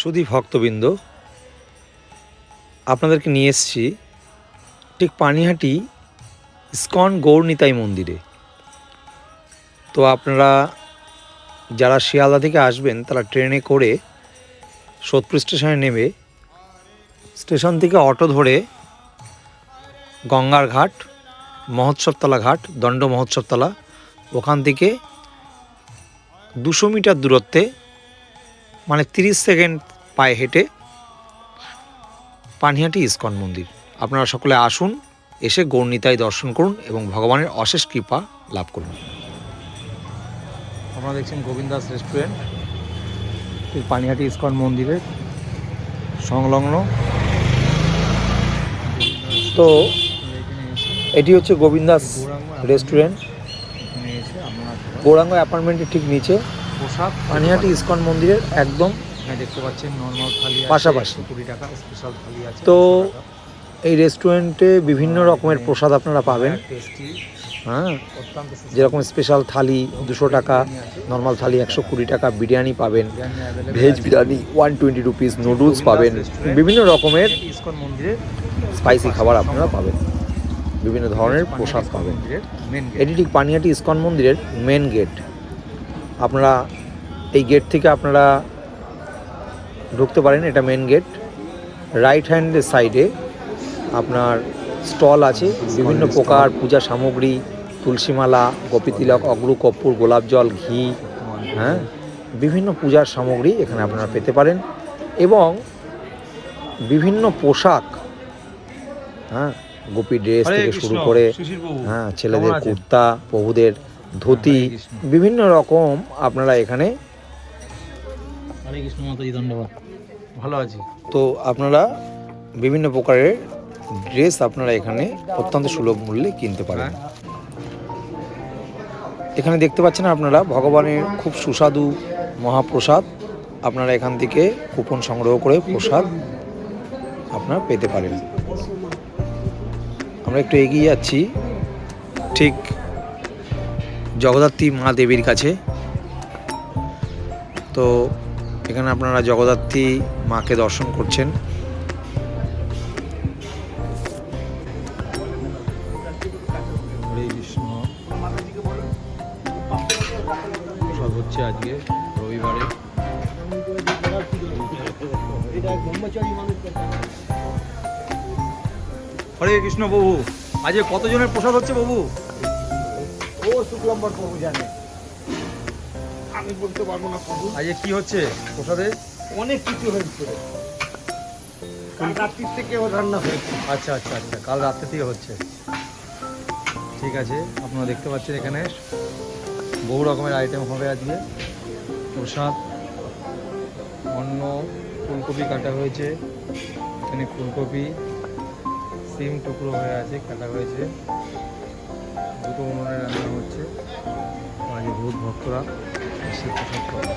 সুধী ভক্তবৃন্দ, আপনাদেরকে নিয়ে এসেছি ঠিক পানিহাটি ইস্কন গৌরনিতাই মন্দিরে। তো আপনারা যারা শিয়ালদা থেকে আসবেন তারা ট্রেনে করে সোদপুর স্টেশনে নেমে স্টেশন থেকে অটো ধরে গঙ্গার ঘাট, মহোৎসবতলা ঘাট, দণ্ড মহোৎসবতলা, ওখান থেকে 200 মিটার দূরত্বে মানে 30 সেকেন্ড পায়ে হেঁটে পানিহাটি ইস্কন মন্দির। আপনারা সকলে আসুন, এসে গৌরনিতাই দর্শন করুন এবং ভগবানের অশেষ কৃপা লাভ করুন। আপনারা দেখছেন গোবিন্দাস রেস্টুরেন্ট, পানিহাটি ইস্কন মন্দিরের সংলগ্ন। তো এটি হচ্ছে গোবিন্দাস রেস্টুরেন্ট, গৌরাঙ্গ অ্যাপার্টমেন্টের ঠিক নিচে, পানিহাটি ইস্কন মন্দিরের একদম দেখতে পাচ্ছেন নর্মাল থালি পাশাপাশি 20 টাকা, স্পেশাল থালি আছে। তো এই রেস্টুরেন্টে বিভিন্ন রকমের প্রসাদ আপনারা পাবেন। হ্যাঁ, যেরকম স্পেশাল থালি 200 টাকা, নর্মাল থালি 120 টাকা, বিরিয়ানি পাবেন, ভেজ বিরিয়ানি 120 রুপিস, নুডলস পাবেন, বিভিন্ন রকমের ইস্কন মন্দিরের স্পাইসি খাবার আপনারা পাবেন, বিভিন্ন ধরনের প্রসাদ পাবেন। এটি ঠিক পানিহাটি ইস্কন মন্দিরের মেন গেট। আপনারা এই গেট থেকে আপনারা ঢুকতে পারেন, এটা মেন গেট। রাইট হ্যান্ডের সাইডে আপনার স্টল আছে, বিভিন্ন প্রকার পূজা সামগ্রী, তুলসীমালা, গোপীতিলক, অগ্রু, কর্পূর, গোলাপ জল, ঘি, হ্যাঁ, বিভিন্ন পূজার সামগ্রী এখানে আপনারা পেতে পারেন। এবং বিভিন্ন পোশাক, হ্যাঁ, গোপী ড্রেস থেকে শুরু করে, হ্যাঁ, ছেলেদের কুর্তা, প্রভুদের ধুতি, বিভিন্ন রকম আপনারা এখানে। হরে কৃষ্ণ, মাতাজি ধন্যবাদ, ভালো আছি। তো আপনারা বিভিন্ন প্রকারের ড্রেস আপনারা এখানে অত্যন্ত সুলভ মূল্যে কিনতে পারেন। এখানে দেখতে পাচ্ছেন আপনারা ভগবানের খুব সুস্বাদু মহাপ্রসাদ। আপনারা এখান থেকে কুপন সংগ্রহ করে প্রসাদ আপনারা পেতে পারেন। আমরা একটু এগিয়ে যাচ্ছি ঠিক জগদ্ধাত্রী মা দেবীর কাছে। তো এখানে আপনারা জগদ্ধাত্রী মাকে দর্শন করছেন। হরে কৃষ্ণ, সব হচ্ছে আজকে রবিবারে। হরে কৃষ্ণ বাবু, আজকে কতজনের প্রসাদ হচ্ছে বাবু? ও শুক্লম্বর প্রভু জানে, আমি বলতে পারবো না প্রভু। আজকে কি হচ্ছে প্রসাদে? অনেক কিছু হয়েছে, কাল রাত্রি থেকে রান্না হয়েছে। আচ্ছা আচ্ছা আচ্ছা, কাল রাত্রে থেকে হচ্ছে। ঠিক আছে, আপনারা দেখতে পাচ্ছেন এখানে বহু রকমের আইটেম হবে আজকে। প্রসাদ, অন্ন, ফুলকপি কাটা হয়েছে, এখানে ফুলকপি, সিম টুকরো হয়ে আছে, কাটা হয়েছে, দুটো উনুনে রান্না হচ্ছে। আজকে বহুত ভক্তরা এসে প্রসাদ পাবে।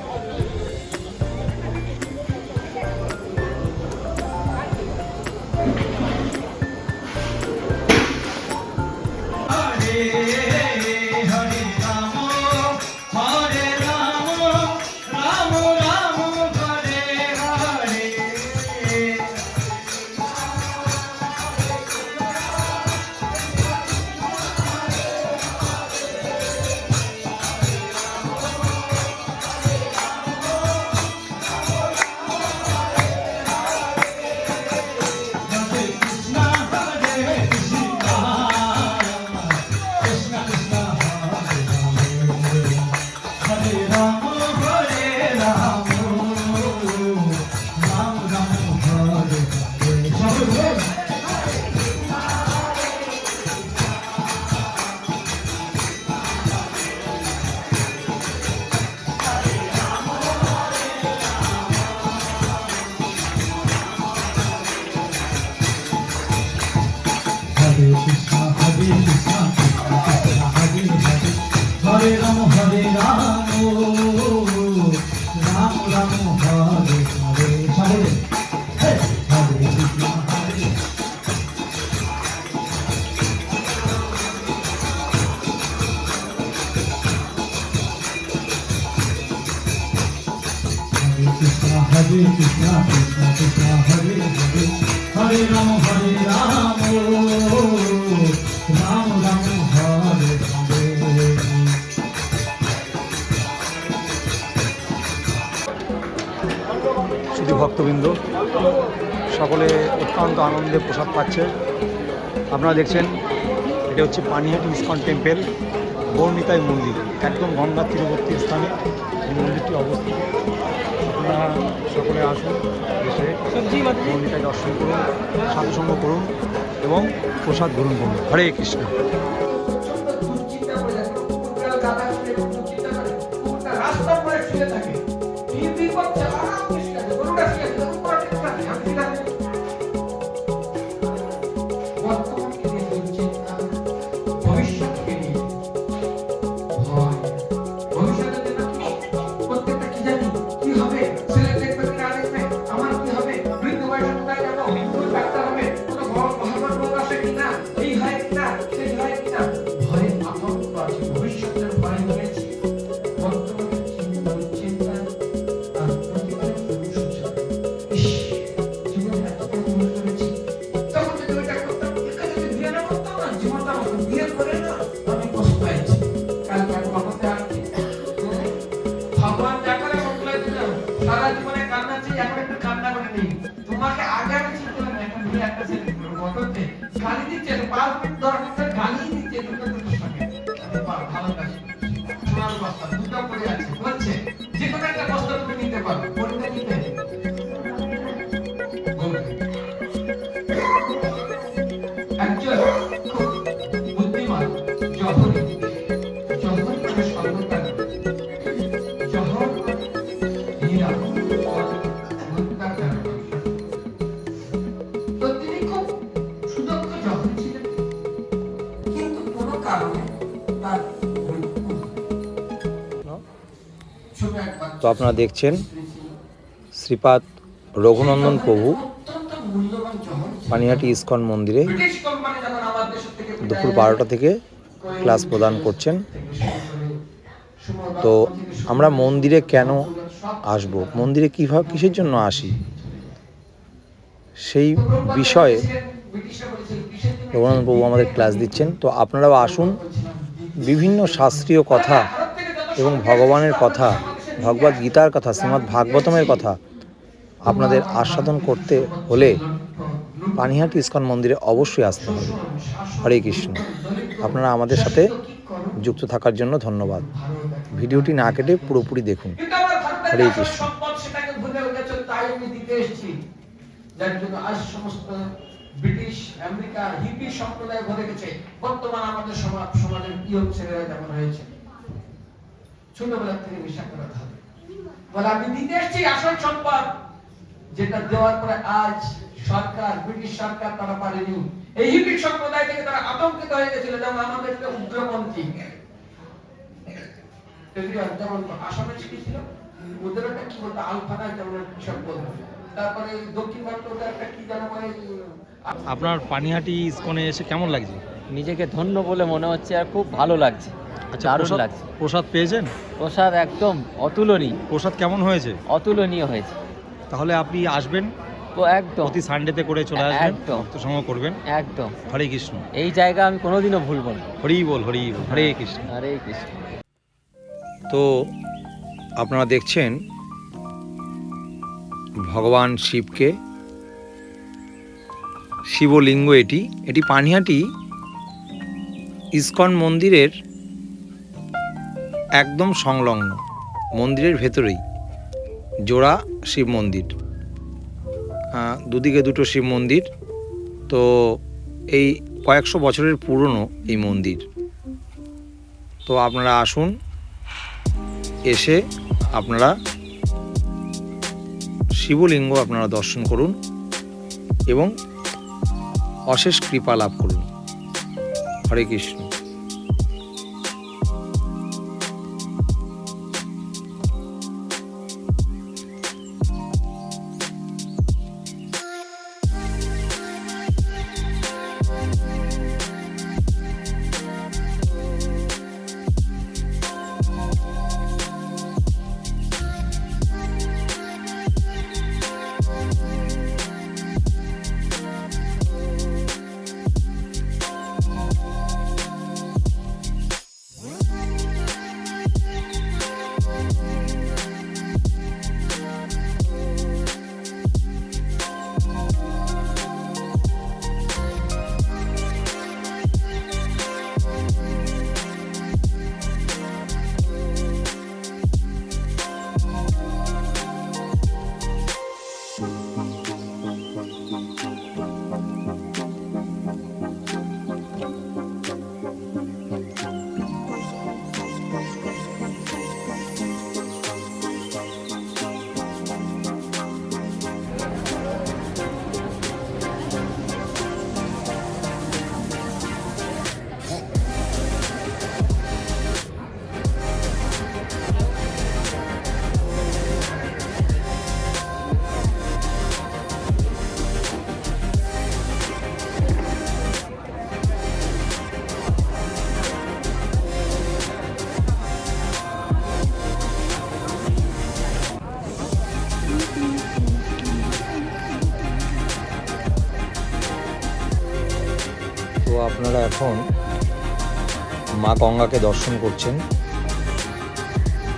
শুধু ভক্তবৃন্দ সকলে অত্যন্ত আনন্দে প্রসাদ পাচ্ছে। আপনারা দেখছেন এটা হচ্ছে পানিহাটি ইস্কন টেম্পল, গৌরনিতাই মন্দির, একদম গঙ্গার তীরবর্তী স্থানে এই মন্দিরটি অবস্থিত। আপনারা সকলে আসুন, এসে গৌরনিতাই দর্শন করুন, সাধুসঙ্গ করুন এবং প্রসাদ গ্রহণ করুন। হরে কৃষ্ণ। তো আপনারা দেখছেন শ্রীপাদ রঘুনন্দন প্রভু পানিহাটি ইস্কন মন্দিরে দুপুর 12টা থেকে ক্লাস প্রদান করছেন। তো আমরা মন্দিরে কেন আসব, মন্দিরে কীভাবে কিসের জন্য আসি, সেই বিষয়ে রঘুনন্দন প্রভু আমাদের ক্লাস দিচ্ছেন। তো আপনারাও আসুন, বিভিন্ন শাস্ত্রীয় কথা এবং ভগবানের কথা, ভগবদ গীতার কথা, শ্রীমদ্ ভাগবতমের কথা আপনাদের আস্বাদন করতে হলে পানিহাটি ইস্কন মন্দিরে অবশ্যই আসতে হবে। হরে কৃষ্ণ। আপনারা আমাদের সাথে যুক্ত থাকার জন্য ধন্যবাদ। ভিডিওটি না কেটে পুরোপুরি দেখুন। হরে কৃষ্ণ। ব্রিটিশ আমেরিকা হিপি সম্প্রদায় ভরে গেছে। বর্তমান আমাদের সমাজের ইয়ং ছেলেরা যেমন হয়েছে, ছোটবেলা থেকে নেশা করা থাকে, বলে আমি দিতে এসেছি আসল সম্পদ, যেটা দেওয়ার পরে আজ সরকার, ব্রিটিশ সরকার তারা পারেনি। এই হিপি সম্প্রদায় থেকে তারা আতঙ্কিত হয়ে গেছিল, যেমন আমাদের উগ্রপন্থী যেমন আসামে ছিল, ওদের একটা কি বলতো আলফানা, যেমন সব বলতো। তারপরে দক্ষিণ ভারতের একটা কি যেন আপনার পানিহাটি ইস্কনে এসে কেমন লাগছে? নিজেকে ধন্য বলে মনে হচ্ছে আর খুব ভালো লাগছে। আচ্ছা, দারুণ লাগছে। প্রসাদ পেয়েছেন? প্রসাদ একদম অতুলনীয়। প্রসাদ কেমন হয়েছে? অতুলনীয় হয়েছে। তাহলে আপনি আসবেন তো একদম প্রতি সানডেতে করে চলে আসবেন, একদম সঙ্গ করবেন। একদম। হরে কৃষ্ণ। এই জায়গা আমি কোনোদিনও ভুলবো না। হরি বল, হরি বল, হরে কৃষ্ণ। হরে কৃষ্ণ। তো আপনারা দেখছেন ভগবান শিবকে, শিবলিঙ্গ এটি পানিহাটি ইস্কন মন্দিরের একদম সংলগ্ন, মন্দিরের ভেতরেই জোড়া শিব মন্দির, দুদিকে দুটো শিব মন্দির। তো এই কয়েকশো বছরের পুরনো এই মন্দির। তো আপনারা আসুন, এসে আপনারা শিবলিঙ্গ আপনারা দর্শন করুন এবং অশেষ কৃপা লাভ করুন। হরে কৃষ্ণ। আপনারা এখন মা গঙ্গাকে দর্শন করছেন।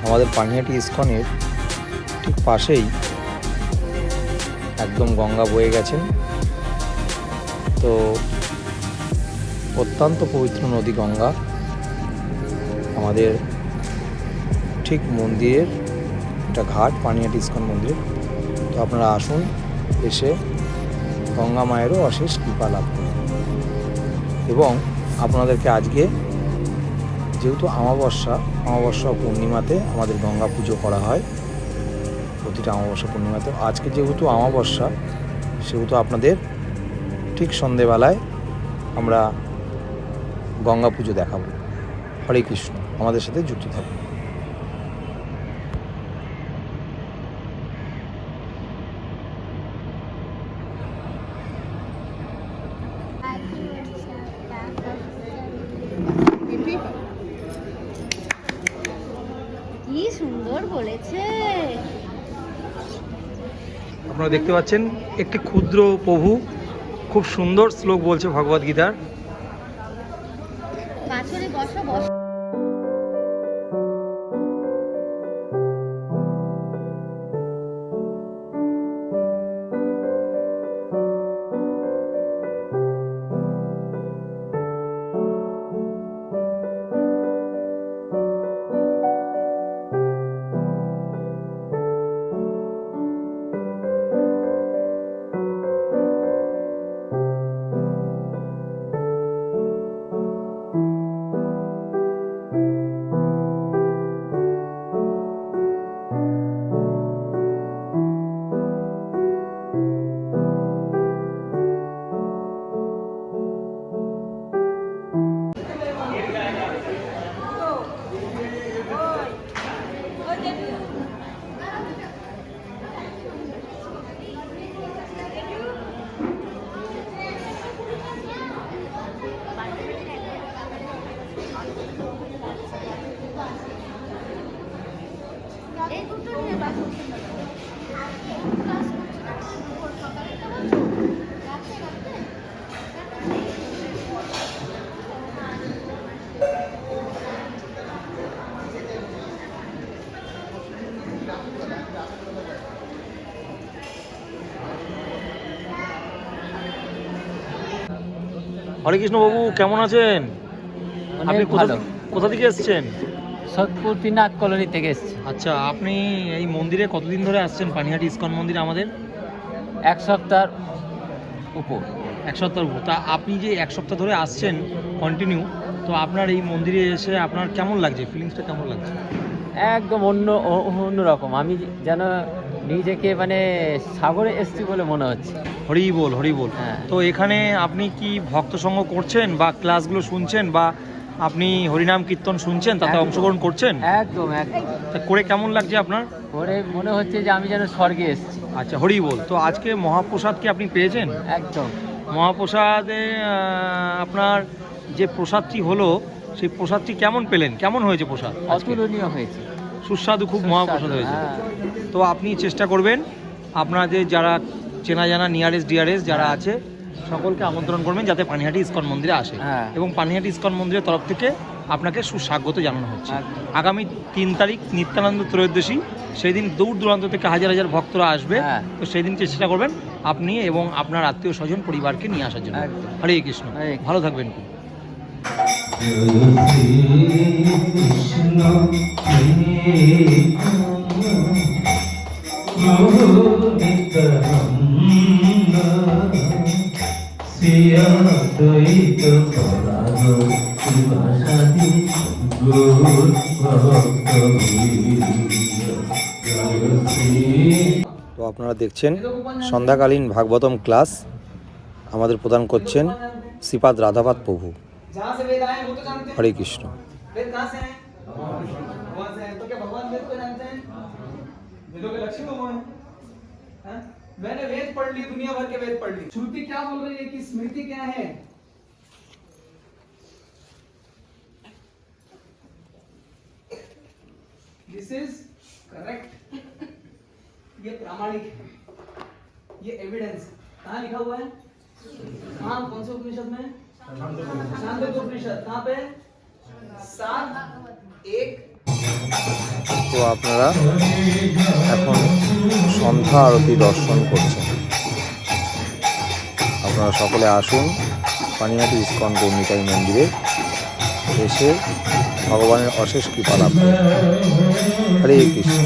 আমাদের পানিহাটি ইস্কনের ঠিক পাশেই একদম গঙ্গা বয়ে গেছেন। তো অত্যন্ত পবিত্র নদী গঙ্গা আমাদের ঠিক মন্দিরের একটা ঘাট, পানিহাটি ইস্কন মন্দির। তো আপনারা আসুন, এসে গঙ্গা মায়েরও অশেষ কৃপা লাভ করুন। এবং আপনাদেরকে আজকে যেহেতু অমাবস্যা ও পূর্ণিমাতে আমাদের গঙ্গা পুজো করা হয় প্রতিটা অমাবস্যা পূর্ণিমাতে, আজকে যেহেতু অমাবস্যা সেহেতু আপনাদের ঠিক সন্ধেবেলায় আমরা গঙ্গা পুজো দেখাবো। হরে কৃষ্ণ, আমাদের সাথে যুক্ত থাকুন। কি সুন্দর বলেছে। আপনারা দেখতে পাচ্ছেন একটি ক্ষুদ্র প্রভু খুব সুন্দর শ্লোক বলছে ভগবদ গীতার। পাছরে বসো বসো। এই দুটো নিয়ে বাস করতে হবে। হরে কৃষ্ণ বাবু, কেমন আছেন? আপনি অনেক ভালো। কোথা থেকে এসেছেন? সোদপুর পিনাক কলোনি থেকে এসেছি। আচ্ছা, আপনি এই মন্দিরে কতদিন ধরে আসছেন? পানিহাটি ইস্কন মন্দিরে আমাদের এক সপ্তাহ উপর। এক সপ্তাহ উপর। তা আপনি যে এক সপ্তাহ ধরে আসছেন কন্টিনিউ, তো আপনার এই মন্দিরে এসে আপনার কেমন লাগছে? ফিলিংসটা কেমন লাগছে? একদম অন্য রকম। আমি যেন নিজেকে মানে সাগরে এসছি বলে মনে হচ্ছে। হরি বল, হরি বল। হ্যাঁ। তো এখানে আপনি কি ভক্ত সঙ্গ করছেন বা ক্লাসগুলো শুনছেন বা আপনি হরিনাম কীর্তন শুনছেন, তাতে একদম। অংশগ্রহণ করছেন? একদম একদম তা করে কেমন লাগছে আপনার? করে মনে হচ্ছে যে আমি যেন স্বর্গে এসেছি। আচ্ছা, হরি বল। তো আজকে মহাপ্রসাদ কি আপনি পেয়েছেন? একদম। মহাপ্রসাদে আপনার যে প্রসাদটি হলো সেই প্রসাদটি কেমন পেলেন? কেমন হয়েছে প্রসাদ? আজকে অতুলনীয় হয়েছে। সুস্বাদু, খুব মহাপ্রসাদ হয়েছে। হ্যাঁ। তো আপনি চেষ্টা করবেন, আপনাদের যারা চেনা জানা নিয়ারেস্ট ডিয়ারেস্ট যারা আছে সকলকে আমন্ত্রণ করবেন যাতে পানিহাটি ইস্কন মন্দিরে আসে। হ্যাঁ। এবং পানিহাটি ইস্কন মন্দিরের তরফ থেকে আপনাকে সুস্বাগত জানানো হচ্ছে। একদম। আগামী 3 তারিখ নিত্যানন্দ ত্রয়োদশী, সেই দিন দূর দূরান্ত থেকে হাজার হাজার ভক্তরা আসবে। হ্যাঁ। তো সেই দিন চেষ্টা করবেন আপনি এবং আপনার আত্মীয় স্বজন পরিবারকে নিয়ে আসার জন্য। একদম। হরে কৃষ্ণ, হরে কৃষ্ণ। ভালো থাকবেন খুব। তো আপনারা দেখছেন সন্ধ্যাকালীন ভাগবতম ক্লাস আমাদের প্রদান করছেন শ্রীপাদ রাধাপাদ প্রভু। जहाँ से वेद आए वो तो जानते हैं। हरे कृष्ण। वेद कहाँ से आए? भगवान से आए। तो क्या भगवान वेद को जानते हैं? वेदों के लक्ष्य को है? हाँ? मैंने वेद पढ़ ली, दुनिया भर के वेद पढ़ ली। श्रुति क्या बोल रही है कि स्मृति क्या है? This is correct. ये प्रामाणिक है, ये एविडेंस। कहाँ लिखा हुआ है? हाँ, कौन से उपनिषद में? তো আপনারা এখন সন্ধ্যা আরতি দর্শন করছেন। আপনারা সকলে আসুন পানিহাটি ইস্কন গৌরনিতাই মন্দিরে, এসে ভগবানের অশেষ কৃপা লাভ করুন। হরে কৃষ্ণ।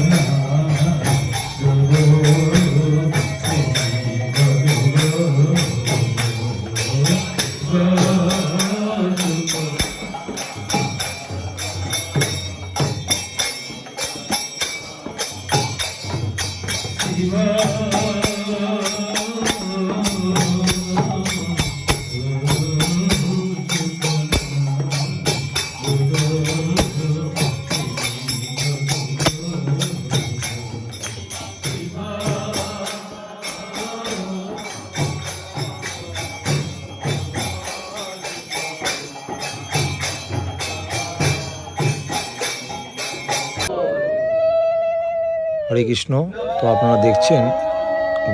হরে কৃষ্ণ। তো আপনারা দেখছেন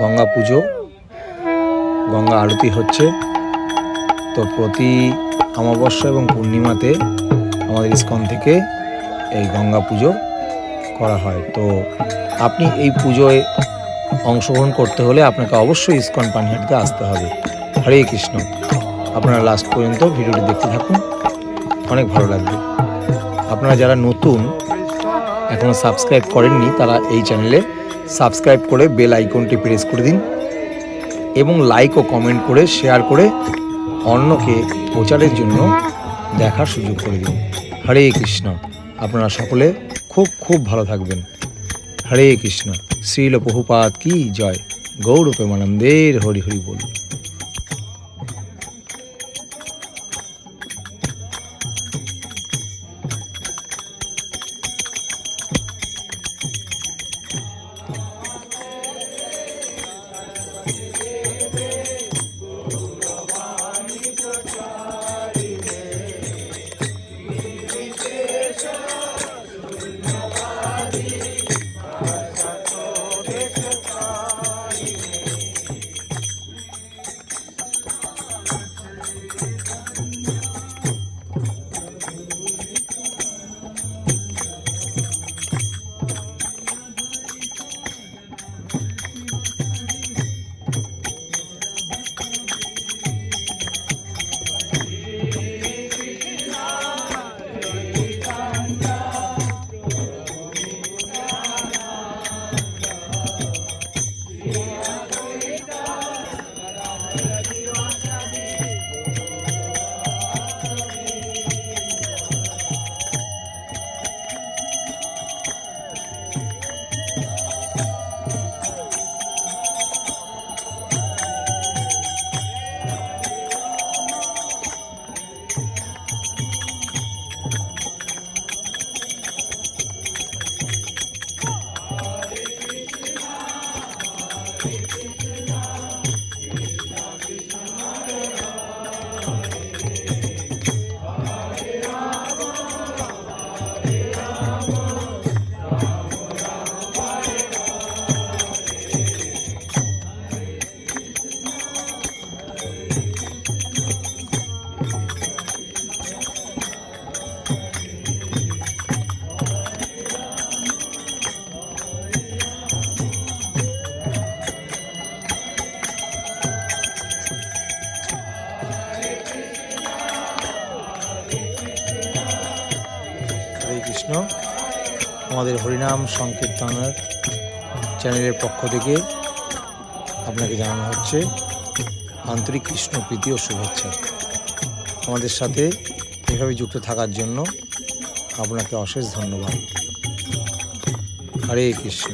গঙ্গা পুজো, গঙ্গা আরতি হচ্ছে। তো প্রতি অমাবস্যা এবং পূর্ণিমাতে আমাদের ইস্কন থেকে এই গঙ্গা পুজো করা হয়। তো আপনি এই পুজোয় অংশগ্রহণ করতে হলে আপনাকে অবশ্যই ইস্কন পানিহাটিতে আসতে হবে। হরে কৃষ্ণ। আপনারা লাস্ট পর্যন্ত ভিডিওটি দেখতে থাকুন, অনেক ভালো লাগবে। আপনারা যারা নতুন এখনও সাবস্ক্রাইব করেননি তারা এই চ্যানেলে সাবস্ক্রাইব করে বেল আইকনটি প্রেস করে দিন এবং লাইক ও কমেন্ট করে শেয়ার করে অন্যকে প্রচারের জন্য দেখার সুযোগ করে দিন। হরে কৃষ্ণ। আপনারা সকলে খুব খুব ভালো থাকবেন। হরে কৃষ্ণ। শ্রীল প্রভুপাদ কি জয়। গৌর প্রেমানন্দের হরি হরি বল। কৃষ্ণ। আমাদের হরিনাম সংকীর্তনের চ্যানেলের পক্ষ থেকে আপনাকে জানানো হচ্ছে আন্তরিক কৃষ্ণ প্রীতি ও শুভেচ্ছা। আমাদের সাথে এভাবে যুক্ত থাকার জন্য আপনাকে অশেষ ধন্যবাদ। হরে কৃষ্ণ।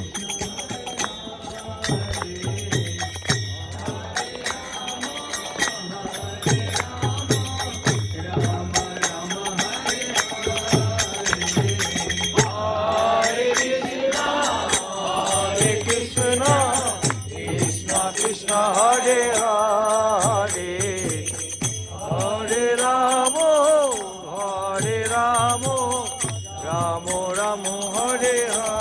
হরে হরে হরে রাম রাম রাম হরে হরে।